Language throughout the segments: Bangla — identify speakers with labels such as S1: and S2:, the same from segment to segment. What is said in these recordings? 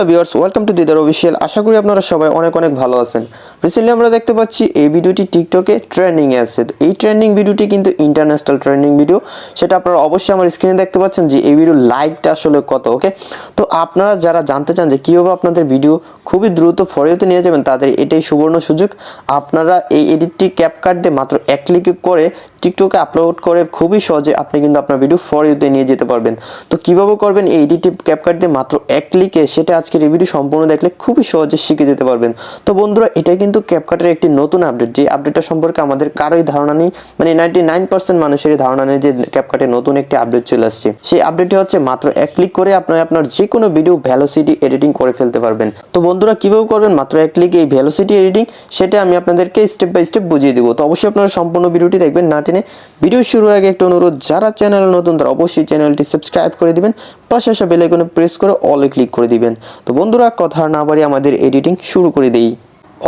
S1: Hello viewers, welcome to Didar official. আশা করি আপনারা সবাই অনেক অনেক ভালো আছেন। রিসেন্টলি আমরা দেখতে পাচ্ছি এই ভিডিওটি টিকটকে ট্রেন্ডিংয়ে আছে। এই ট্রেন্ডিং ভিডিওটি কিন্তু ইন্টারন্যাশনাল ট্রেন্ডিং ভিডিও, সেটা আপনারা অবশ্যই আমার স্ক্রিনে দেখতে পাচ্ছেন যে এই ভিডিওর লাইকটা আসলে কত। ওকে, তো আপনারা যারা জানতে চান যে কীভাবে আপনাদের ভিডিও খুবই দ্রুত ফরিওতে নিয়ে যাবেন, তাদের এটাই সুবর্ণ সুযোগ। আপনারা এই এডিটটি ক্যাপকাট দিয়ে মাত্র এক ক্লিকে করে টিকটকে আপলোড করে খুবই সহজে আপনি কিন্তু আপনার ভিডিও ফরিওতে নিয়ে যেতে পারবেন। তো কীভাবে করবেন এই এডিটটি ক্যাপকাট দিয়ে মাত্র এক ক্লিকে, সেটা আজকের এই ভিডিও সম্পূর্ণ দেখলে খুবই সহজে শিখে যেতে পারবেন। তো বন্ধুরা, এটা কিন্তু ক্যাপকাটের একটি নতুন আপডেট, যে আপডেটটা সম্পর্কে আমাদের কারোই ধারণা নেই, মানে 99% মানুষেরই ধারণা নেই যে ক্যাপকাটে নতুন একটি আপডেট চলে আসছে। সেই আপডেটটি হচ্ছে মাত্র এক ক্লিক করে আপনি আপনার যে কোনো ভিডিও ভেলোসিটি এডিটিং করে ফেলতে পারবেন। তো বন্ধুরা, কীভাবে করবেন মাত্র এক ক্লিকে এই ভেলোসিটি এডিটিং, সেটা আমি আপনাদেরকে স্টেপ বাই স্টেপ বুঝিয়ে দেবো। তো অবশ্যই আপনারা সম্পূর্ণ ভিডিওটি দেখবেন না টেনে। ভিডিও শুরুর আগে একটা অনুরোধ, যারা চ্যানেলে নতুন তারা অবশ্যই চ্যানেলটি সাবস্ক্রাইব করে দিবেন, পাশে আসা বেল আইকনে প্রেস করে অলে ক্লিক করে দিবেন। তো বন্ধুরা, কথা না বাড়িয়ে আমাদের এডিটিং শুরু করে দেই।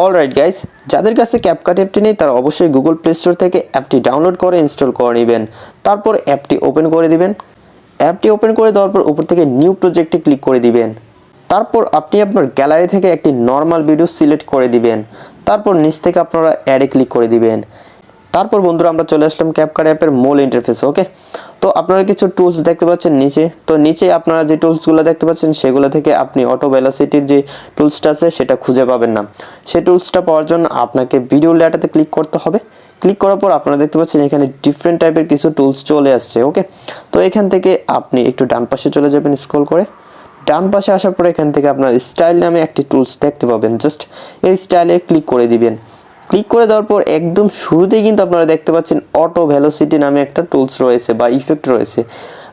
S1: অলরাইট গাইস, যাদের কাছে ক্যাপকাট অ্যাপটি নেই তারা অবশ্যই গুগল প্লে স্টোর থেকে অ্যাপটি ডাউনলোড করে ইনস্টল করে নেবেন। তারপর অ্যাপটি ওপেন করে দিবেন। অ্যাপটি ওপেন করে দেওয়ার পর উপর থেকে নিউ প্রজেক্টে ক্লিক করে দিবেন। তারপর আপনি আপনার গ্যালারি থেকে একটি নর্মাল ভিডিও সিলেক্ট করে দিবেন। তারপর নিচ থেকে আপনারা অ্যাডে ক্লিক করে দিবেন। তারপর বন্ধুরা, আমরা চলে আসলাম ক্যাপকাট অ্যাপের মূল ইন্টারফেসে। ওকে, তো আপনারা কিছু টুলস দেখতে পাচ্ছেন নিচে। তো নিচে আপনারা যে টুলসগুলো দেখতে পাচ্ছেন সেগুলো থেকে আপনি অটো ভেলোসিটির যে টুলসটা আছে সেটা খুঁজে পাবেন না। সেই টুলসটা পাওয়ার জন্য আপনাকে ভিডিও লেয়ারটাতে ক্লিক করতে হবে। ক্লিক করার পর আপনারা দেখতে পাচ্ছেন এখানে ডিফারেন্ট টাইপের কিছু টুলস চলে আসছে। ওকে, তো এখান থেকে আপনি একটু ডান পাশে চলে যাবেন স্ক্রল করে। ডান পাশে আসার পরে এখান থেকে আপনার স্টাইল নামে একটি টুলস দেখতে পাবেন। জাস্ট এই স্টাইলে ক্লিক করে দিবেন। ক্লিক করে দেওয়ার পর একদম শুরুতেই কিন্তু আপনারা দেখতে পাচ্ছেন অটো ভেলোসিটি নামে একটা টুলস রয়েছে বা ইফেক্ট রয়েছে।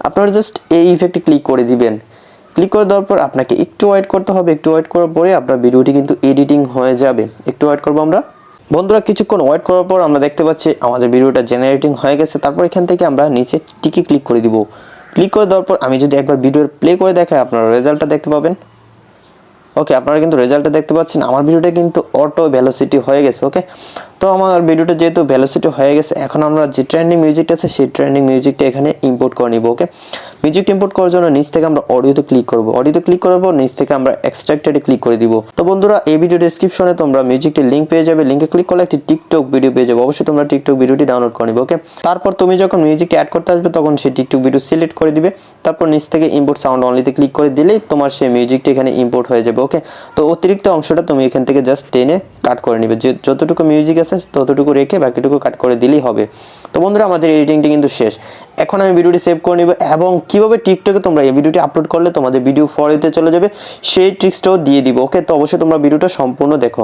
S1: আপনারা জাস্ট এই ইফেক্টে ক্লিক করে দিবেন। ক্লিক করে দেওয়ার পর আপনাকে একটু ওয়েট করতে হবে। একটু ওয়েট করার পরে আপনার ভিডিওটি কিন্তু এডিটিং হয়ে যাবে। একটু ওয়েট করবো আমরা। বন্ধুরা, কিছুক্ষণ ওয়েট করার পর আমরা দেখতে পাচ্ছি আমাদের ভিডিওটা জেনারেটিং হয়ে গেছে। তারপর এখান থেকে আমরা নিচে টিকে ক্লিক করে দিব। ক্লিক করে দেওয়ার পর আমি যদি একবার ভিডিওর প্লে করে দেখাই, আপনারা রেজাল্টটা দেখতে পাবেন। ওকে, আপনারা কিন্তু রেজাল্টটা দেখতে পাচ্ছেন, আমার ভিডিওটা কিন্তু অটো ভেলোসিটি হয়ে গেছে। ওকে, তো আমার ভিডিওটা যেহেতু ভেলোসিটি হয়ে গেছে, এখন আমরা যে ট্রেন্ডিং মিউজিকটা আছে সেই ট্রেন্ডিং মিউজিকটা এখানে ইম্পোর্ট করে নিব। ওকে, মিউজিকটা ইম্পোর্ট করার জন্য নিচ থেকে আমরা অডিওতে ক্লিক করব। অডিওতে ক্লিক করার পর নিচ থেকে আমরা এক্সট্রাক্টেডে ক্লিক করে দিব। তো বন্ধুরা, এই ভিডিও ডেসক্রিপশনে তোমরা মিউজিকটির লিঙ্ক পেয়ে যাবে। লিঙ্কে ক্লিক করলে একটি টিকটক ভিডিও পেয়ে যাবে। অবশ্যই তোমরা টিকটক ভিডিওটি ডাউনলোড করে নিবে। ওকে, তারপর তুমি যখন মিউজিকটা অ্যাড করতে আসবে তখন সেই টিকটক ভিডিও সিলেক্ট করে দিবে। তারপর নিচ থেকে ইম্পোর্ট সাউন্ড অনলিতে ক্লিক করে দিলেই তোমার সেই মিউজিকটা এখানে ইম্পোর্ট হয়ে যাবে। ওকে, তো অতিরিক্ত অংশটা তুমি এখান থেকে জাস্ট টেনে কাট করে নিবে। যে যতটুকু মিউজিক আছে ততটুকু রেখে বাকিটুকু কাট করে দিলেই হবে। তো বন্ধুরা, আমাদের এডিটিংটি কিন্তু শেষ। এখন আমি ভিডিওটি সেভ করে নিব এবং কিভাবে টিকটকে তোমরা এই ভিডিওটি আপলোড করলে তোমাদের ভিডিও ফরিওতে চলে যাবে সেই ট্রিক্সটাও দিয়ে দিব। ওকে, তো অবশ্যই তোমরা ভিডিওটা সম্পূর্ণ দেখো।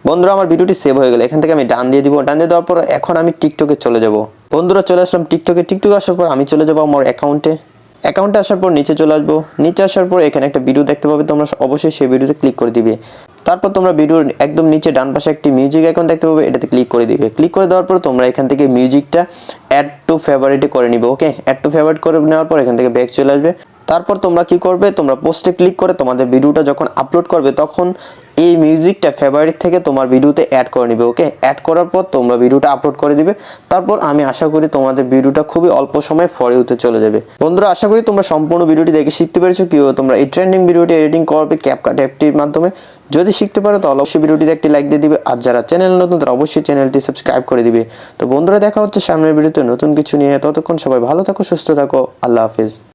S1: বন্ধুরা, আমার ভিডিওটি সেভ হয়ে গেল। এখান থেকে আমি ডান দিয়ে দিব। ডান দিয়ে দেওয়ার পর এখন আমি টিকটকে চলে যাব। বন্ধুরা, চলে আসলাম টিকটকে। টিকটকে আসার পর আমি চলে যাবো আমার অ্যাকাউন্টে আসার পর নিচে চলে আসবো। নিচে আসার পর এখানে একটা ভিডিও দেখতে পাবে, তোমরা অবশ্যই সেই ভিডিওতে ক্লিক করে দিবে। তারপর তোমরা ভিডিওর একদম নিচে ডান পাশে একটি মিউজিক আইকন দেখতে পাবে, এটাতে ক্লিক করে দিবে। ক্লিক করে দেওয়ার পর তোমরা এখান থেকে মিউজিকটা অ্যাড টু ফেভারিটে করে নিবে। ওকে, অ্যাড টু ফেভারিট করে নেওয়ার পর এখান থেকে ব্যাক চলে আসবে। তারপর তোমরা কি করবে, তোমরা পোস্টে ক্লিক করে তোমাদের ভিডিওটা যখন আপলোড করবে তখন এই মিউজিকটা ফেভারিট থেকে তোমার ভিডিওতে অ্যাড করে নিবে। ওকে, অ্যাড করার পর তোমরা ভিডিওটা আপলোড করে দিবে। তারপর আমি আশা করি তোমাদের ভিডিওটা খুবই অল্প সময়ে ফরিওতে চলে যাবে। বন্ধুরা, আশা করি তোমরা সম্পূর্ণ ভিডিওটি দেখে শিখতে পেরেছো কিভাবে তোমরা এই ট্রেন্ডিং ভিডিওটি এডিটিং করবে ক্যাপকাট অ্যাপটির মাধ্যমে। যদি শিখতে পারো তাহলে অবশ্যই ভিডিওটিতে একটি লাইক দিয়ে দিবে, আর যারা চ্যানেল নতুন তারা অবশ্যই চ্যানেলটি সাবস্ক্রাইব করে দিবে। তো বন্ধুরা, দেখা হচ্ছে সামনের ভিডিওতে নতুন কিছু নিয়ে। ততক্ষণ সবাই ভালো থাকো, সুস্থ থাকো। আল্লাহ হাফেজ।